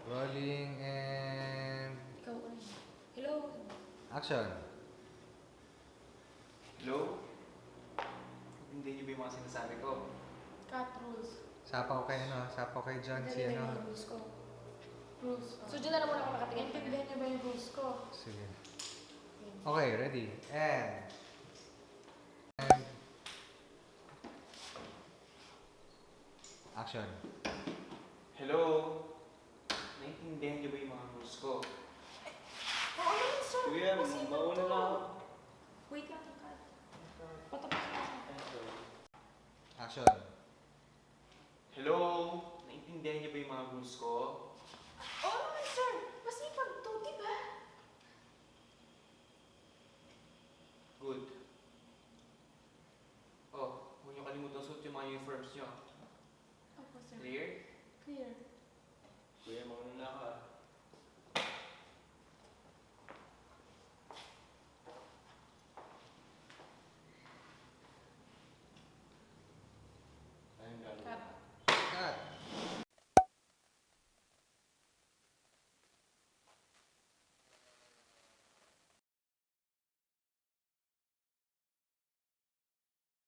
Rolling and... Ikaw ulit. Hello? Action! Hello? Hindi niyo ba yung mga sinasabi ko? Cut rules. Sapaw kay John si Narinig ano. yung rules ko. Rules. So, dyan na lang muna ako nakatingin. Intindihan niyo ba yung rules ko? Sige. Okay, ready. And... Action. Hello? Naintindihan niyo ba yung mga rules ko? Oo naman, sir. Kuya, Kasi mauna to. na ako. Wait lang, cut. Patapos na ako. Action. Hello? Naintindihan niyo ba yung mga rules ko? Oo naman, sir. Masipag to, di ba? Good. Oh, huwag niyo kalimutan suot yung mga uniforms niyo. Opo, sir. Clear?